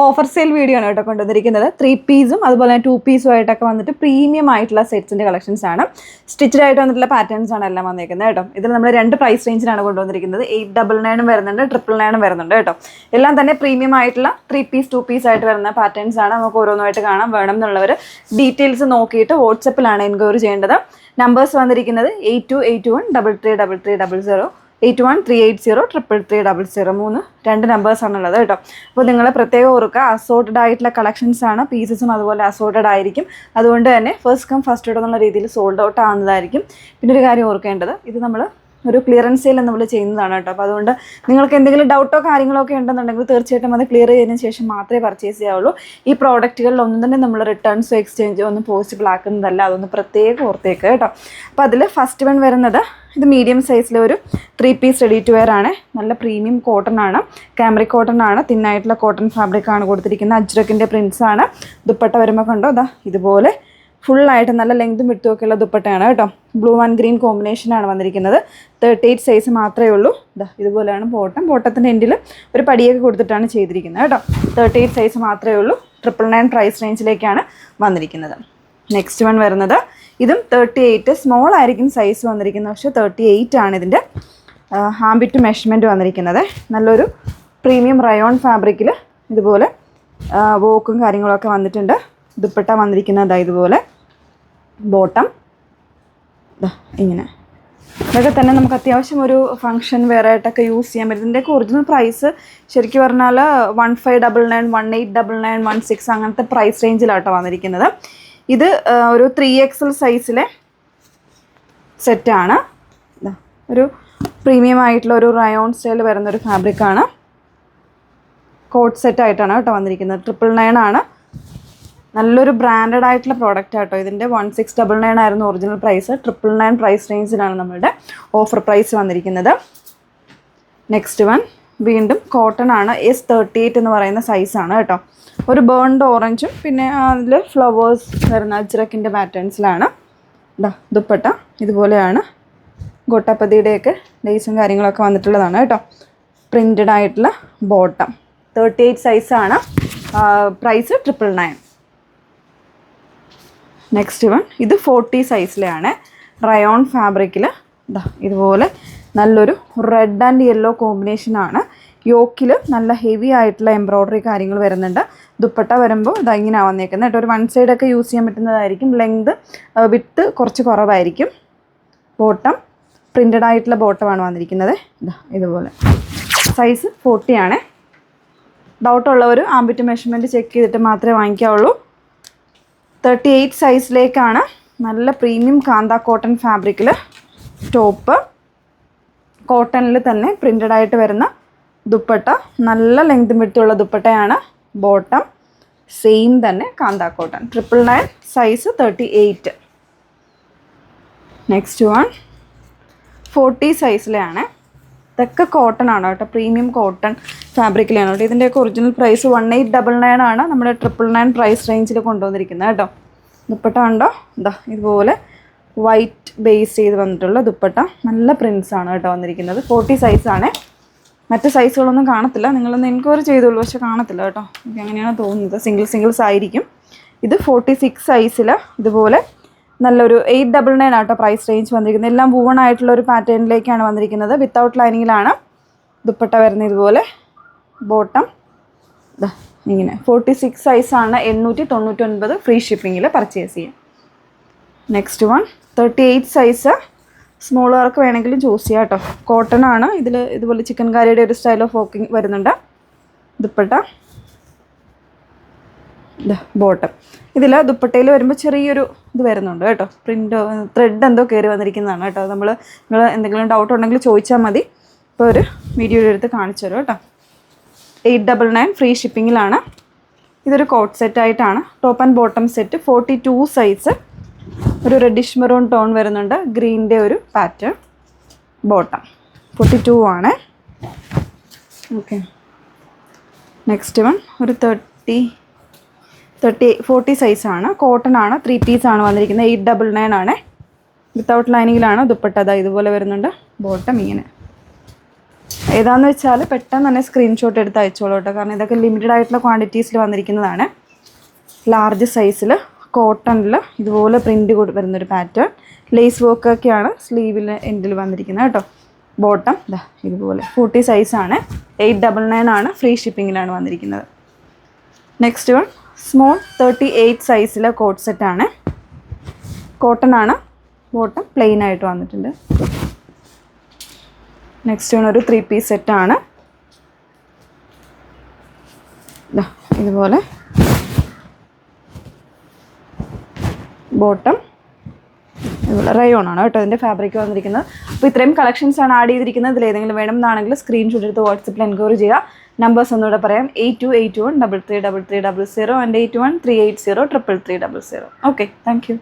Offer sale video ആണ് കേട്ടോ കൊണ്ടുവന്നിരിക്കുന്നത്. 3 പീസും അതുപോലെ തന്നെ 2 പീസും ആയിട്ടൊക്കെ വന്നിട്ട് പ്രീമിയം ആയിട്ടുള്ള സെറ്റ്സിൻ്റെ കളക്ഷൻസ് ആണ്. സ്റ്റിച്ചഡ് ആയിട്ട് വന്നിട്ടുള്ള പാറ്റേൺസ് ആണ് എല്ലാം വന്നിരിക്കുന്നത് കേട്ടോ. ഇതിൽ നമ്മൾ 2 പ്രൈസ് റേഞ്ചിലാണ് കൊണ്ടുവന്നിരിക്കുന്നത്. 899 വരുന്നുണ്ട്, 999 വരുന്നുണ്ട് കേട്ടോ. എല്ലാം തന്നെ പ്രീമിയം ആയിട്ടുള്ള 3 പീസ് 2 പീസ് ആയിട്ട് വരുന്ന പാറ്റേൺസ് ആണ്. നമുക്ക് ഓരോന്നായിട്ട് കാണാം. വേണം എന്നുള്ളവർ ഡീറ്റെയിൽസ് നോക്കിയിട്ട് വാട്സപ്പിലാണ് എൻക്വയറി ചെയ്യേണ്ടത്. നമ്പേഴ്സ് വന്നിരിക്കുന്നത് 8281333300, 8138033300, 2 നമ്പേഴ്സാണുള്ളത് കേട്ടോ. അപ്പോൾ നിങ്ങൾ പ്രത്യേകം ഓർക്കുക, അസോർട്ടഡ് ആയിട്ടുള്ള കളക്ഷൻസ് ആണ്. പീസസും അതുപോലെ അസോർട്ടഡ് ആയിരിക്കും. അതുകൊണ്ട് തന്നെ ഫസ്റ്റ് കം ഫസ്റ്റ് ഔട്ട് എന്നുള്ള രീതിയിൽ സോൾഡ് ഔട്ട് ആവുന്നതായിരിക്കും. പിന്നെ ഒരു കാര്യം ഓർക്കേണ്ടത്, ഇത് നമ്മൾ ഒരു ക്ലിയറൻസ് സെയിൽ നമ്മൾ ചെയ്യുന്നതാണ് കേട്ടോ. അപ്പോൾ അതുകൊണ്ട് നിങ്ങൾക്ക് എന്തെങ്കിലും ഡൗട്ടോ കാര്യങ്ങളോ ഒക്കെ ഉണ്ടെന്നുണ്ടെങ്കിൽ തീർച്ചയായിട്ടും അത് ക്ലിയർ ചെയ്തതിന് ശേഷം മാത്രമേ പർച്ചേസ് ചെയ്യാവുള്ളൂ. ഈ പ്രോഡക്റ്റുകളിൽ ഒന്നും തന്നെ നമ്മൾ റിട്ടേൺസോ എക്സ്ചേഞ്ചോ ഒന്നും പോസിബിൾ ആക്കുന്നതല്ല. അതൊന്ന് പ്രത്യേകം ഓർത്തേക്ക് കേട്ടോ. അപ്പോൾ അതിൽ ഫസ്റ്റ് വൺ വരുന്നത്, ഇത് മീഡിയം സൈസിലെ ഒരു 3 പീസ് റെഡി ടു വെയർ ആണ്. നല്ല പ്രീമിയം കോട്ടൺ ആണ്, കാമറിക് കോട്ടൺ ആണ്, തിന്നായിട്ടുള്ള കോട്ടൺ ഫാബ്രിക് ആണ് കൊടുത്തിരിക്കുന്നത്. അജ്രക്കിൻ്റെ പ്രിൻസ് ആണ്. ദുപ്പട്ട വരുമ്പോൾ കണ്ടോ, ഇതാ ഇതുപോലെ ഫുള്ളായിട്ട് നല്ല ലെങ്തും വിട്ടുമൊക്കെയുള്ള ദുപ്പട്ടയാണ് കേട്ടോ. ബ്ലൂ ആൻഡ് ഗ്രീൻ കോമ്പിനേഷനാണ് വന്നിരിക്കുന്നത്. 38 സൈസ് മാത്രമേ ഉള്ളൂ. ഇതാ ഇതുപോലെയാണ് ബോട്ടത്തിൻ്റെ എൻഡിൽ ഒരു പടിയൊക്കെ കൊടുത്തിട്ടാണ് ചെയ്തിരിക്കുന്നത് കേട്ടോ. 38 സൈസ് മാത്രമേ ഉള്ളൂ. 999 പ്രൈസ് റേഞ്ചിലേക്കാണ് വന്നിരിക്കുന്നത്. നെക്സ്റ്റ് വൺ വരുന്നത്, ഇതും 38 സ്മോൾ ആയിരിക്കും സൈസ് വന്നിരിക്കുന്നത്, പക്ഷേ 38 ആണ് ഇതിൻ്റെ ഹാംബിറ്റ് മെഷർമെൻറ്റ് വന്നിരിക്കുന്നത്. നല്ലൊരു പ്രീമിയം റയോൺ ഫാബ്രിക്കിൽ ഇതുപോലെ വോക്കും കാര്യങ്ങളൊക്കെ വന്നിട്ടുണ്ട്. ദുപ്പട്ട വന്നിരിക്കുന്നത് ഇതുപോലെ, ബോട്ടം ഇങ്ങനെ. ഇതൊക്കെ തന്നെ നമുക്ക് അത്യാവശ്യം ഒരു ഫംഗ്ഷൻ വെയർ ആയിട്ടൊക്കെ യൂസ് ചെയ്യാൻ പറ്റും. ഇതിൻ്റെയൊക്കെ ഒറിജിനൽ പ്രൈസ് ശരിക്കും പറഞ്ഞാൽ 1599, 1899, 16 അങ്ങനത്തെ പ്രൈസ് റേഞ്ചിലാട്ടോ വന്നിരിക്കുന്നത്. ഇത് ഒരു 3XL സൈസിലെ സെറ്റാണ്. ഒരു പ്രീമിയം ആയിട്ടുള്ള ഒരു റയോൺ സ്റ്റൈൽ വരുന്നൊരു ഫാബ്രിക്കാണ്. കോട്ട് സെറ്റായിട്ടാണ് കേട്ടോ വന്നിരിക്കുന്നത്. 999 ആണ്. നല്ലൊരു ബ്രാൻഡഡ് ആയിട്ടുള്ള പ്രോഡക്റ്റ് ആട്ടോ. ഇതിൻ്റെ 1699 ആയിരുന്നു ഒറിജിനൽ പ്രൈസ്. 999 പ്രൈസ് റേഞ്ചിലാണ് നമ്മളുടെ ഓഫർ പ്രൈസ് വന്നിരിക്കുന്നത്. നെക്സ്റ്റ് വൺ വീണ്ടും കോട്ടൺ ആണ്. S38 എന്ന് പറയുന്ന സൈസാണ് കേട്ടോ. ഒരു ബേൺഡ് ഓറഞ്ചും പിന്നെ അതിൽ ഫ്ലവേഴ്സ് വരുന്ന അജ്രക്കിൻ്റെ പാറ്റേൺസിലാണ്. ദുപ്പട്ട ഇതുപോലെയാണ്. ഗോട്ടാപ്പതിയുടെയൊക്കെ ലേസും കാര്യങ്ങളൊക്കെ വന്നിട്ടുള്ളതാണ് കേട്ടോ. പ്രിൻറ്റഡ് ആയിട്ടുള്ള ബോട്ടം. 38 സൈസാണ്. പ്രൈസ് 999. നെക്സ്റ്റ് വൺ, ഇത് 40 സൈസിലാണ്. റയോൺ ഫാബ്രിക്കിൽ ഇതുപോലെ നല്ലൊരു റെഡ് ആൻഡ് യെല്ലോ കോമ്പിനേഷനാണ്. യോക്കിൽ നല്ല ഹെവി ആയിട്ടുള്ള എംബ്രോയ്ഡറി കാര്യങ്ങൾ വരുന്നുണ്ട്. ദുപ്പട്ട വരുമ്പോൾ ഇങ്ങനെ വന്നേക്കുന്നത് കേട്ടോ. ഒരു 1 സൈഡൊക്കെ യൂസ് ചെയ്യാൻ പറ്റുന്നതായിരിക്കും. ലെങ്ത് വിഡ്ത്ത് കുറച്ച് കുറവായിരിക്കും. ബോട്ടം പ്രിൻറ്റഡ് ആയിട്ടുള്ള ബോട്ടമാണ് വന്നിരിക്കുന്നത്. ഇതുപോലെ സൈസ് 40 ആണ്. ഡൗട്ടുള്ളവർ ആംബിറ്റ് മെഷർമെൻറ്റ് ചെക്ക് ചെയ്തിട്ട് മാത്രമേ വാങ്ങിക്കാവുള്ളൂ. 38 സൈസിലേക്കാണ്. നല്ല പ്രീമിയം കാന്ത കോട്ടൺ ഫാബ്രിക്കിൽ ടോപ്പ്, കോട്ടണിൽ തന്നെ പ്രിൻറ്റഡ് ആയിട്ട് വരുന്ന ദുപ്പട്ട, നല്ല ലെങ്ത് വിട്ടുള്ള ദുപ്പട്ടയാണ്. ബോട്ടം സെയിം തന്നെ കാന്ത കോട്ടൺ. 999 സൈസ് 38. നെക്സ്റ്റ് വൺ 40 സൈസിലാണ്. ഇതൊക്കെ കോട്ടൺ ആണ് കേട്ടോ. പ്രീമിയം കോട്ടൺ ഫാബ്രിക്കിലാണ് കേട്ടോ. ഇതിൻ്റെയൊക്കെ ഒറിജിനൽ പ്രൈസ് 1899 ആണ്. നമ്മുടെ 999 പ്രൈസ് റേഞ്ചിൽ കൊണ്ടുവന്നിരിക്കുന്നത് കേട്ടോ. ദുപ്പട്ട ഉണ്ടോ, ഇതുപോലെ വൈറ്റ് ബേസ് ചെയ്ത് വന്നിട്ടുള്ള ദുപ്പട്ട. നല്ല പ്രിൻസ് ആണ് കേട്ടോ വന്നിരിക്കുന്നത്. 40 സൈസാണ്. മറ്റ് സൈസുകളൊന്നും കാണത്തില്ല. നിങ്ങളൊന്ന് എൻക്വയറി ചെയ്തോളൂ, പക്ഷെ കാണത്തില്ല കേട്ടോ. എനിക്ക് അങ്ങനെയാണ് തോന്നുന്നത്. സിംഗിൾസ് ആയിരിക്കും. ഇത് 46 സൈസിൽ ഇതുപോലെ നല്ലൊരു 899 ആട്ടോ പ്രൈസ് റേഞ്ച് വന്നിരിക്കുന്നത്. എല്ലാം വൂവൺ ആയിട്ടുള്ള ഒരു പാറ്റേണിലേക്കാണ് വന്നിരിക്കുന്നത്. വിത്തൗട്ട് ലൈനിങ്ങിലാണ് ദുപ്പട്ട വരുന്നത്. ഇതുപോലെ ബോട്ടം ഇങ്ങനെ. 46 സൈസാണ്. 899 ഫ്രീ ഷിപ്പിങ്ങിൽ പർച്ചേസ് ചെയ്യാം. Next one 38 size. സ്മോളുകാർക്ക് വേണമെങ്കിലും ചൂസ് ചെയ്യാം കേട്ടോ. കോട്ടൺ ആണ്. ഇതിൽ ഇതുപോലെ ചിക്കൻ കാരിയുടെ ഒരു സ്റ്റൈൽ ഓഫ് വർക്കിംഗ് വരുന്നുണ്ട്. ദുപ്പട്ട ബോട്ടം. ഇതിൽ ദുപ്പട്ടയിൽ വരുമ്പോൾ ചെറിയൊരു ഇത് വരുന്നുണ്ട് കേട്ടോ. പ്രിൻ്റ് ത്രെഡ് എന്തോ കയറി വന്നിരിക്കുന്നതാണ് കേട്ടോ. നിങ്ങൾ എന്തെങ്കിലും ഡൗട്ട് ഉണ്ടെങ്കിൽ ചോദിച്ചാൽ മതി. ഇപ്പോൾ ഒരു വീഡിയോ എടുത്ത് കാണിച്ചു തരും കേട്ടോ. 899 ഫ്രീ ഷിപ്പിങ്ങിലാണ്. ഇതൊരു കോട്ട് സെറ്റായിട്ടാണ്. Top and bottom set. 42 size. ഒരു റെഡിഷ് മെറൂൺ ടോൺ വരുന്നുണ്ട്. ഗ്രീനിൻ്റെ ഒരു പാറ്റേൺ. ബോട്ടം 42 ആണ്. ഓക്കെ. നെക്സ്റ്റ് വൺ ഒരു 40 സൈസാണ്. കോട്ടൺ ആണ്. 3 പീസാണ് വന്നിരിക്കുന്നത്. 899 ആണ്. വിത്തൗട്ട് ലൈനിങ്ങിലാണ് ദുപ്പട്ട. ഇതുപോലെ വരുന്നുണ്ട്. ബോട്ടം ഇങ്ങനെ. ഏതാന്ന് വെച്ചാൽ പെട്ടെന്ന് തന്നെ സ്ക്രീൻഷോട്ട് എടുത്ത് അയച്ചോളൂ കേട്ടോ, കാരണം ഇതൊക്കെ ലിമിറ്റഡ് ആയിട്ടുള്ള ക്വാണ്ടിറ്റീസിൽ വന്നിരിക്കുന്നതാണ്. ലാർജ് സൈസിൽ കോട്ടണിൽ ഇതുപോലെ പ്രിൻ്റ് വരുന്നൊരു പാറ്റേൺ. ലേസ് വർക്കൊക്കെയാണ് സ്ലീവിൽ എൻഡിൽ വന്നിരിക്കുന്നത് കേട്ടോ. ബോട്ടം ഇതാ ഇതുപോലെ 40 സൈസാണ്. 899 ആണ്. ഫ്രീ ഷിപ്പിങ്ങിലാണ് വന്നിരിക്കുന്നത്. നെക്സ്റ്റ് വൺ സ്മോൾ 38 സൈസിലെ കോട്ട് സെറ്റാണ്. കോട്ടൺ ആണ്. ബോട്ടം പ്ലെയിൻ ആയിട്ട് വന്നിട്ടുണ്ട്. നെക്സ്റ്റ് വൺ ഒരു 3 പീസ് സെറ്റാണ്. ഇതുപോലെ ബോട്ടം ഇതുപോലെ റയോൺ ആണ് കേട്ടോ ഇതിൻ്റെ ഫാബ്രിക് വന്നിരിക്കുന്നത്. അപ്പോൾ ഇത്രയും കളക്ഷൻസ് ആണ് ആഡ് ചെയ്തിരിക്കുന്നത്. ഇതിൽ ഏതെങ്കിലും വേണമെന്നാണെങ്കിൽ സ്ക്രീൻഷോട്ട് എടുത്ത് വാട്സപ്പിൽ എൻക്വയറി ചെയ്യുക. നമ്പേഴ്സ് ഒന്നുകൂടെ പറയാം: 8281 333300 ആൻഡ് 8138033300. Okay, thank you.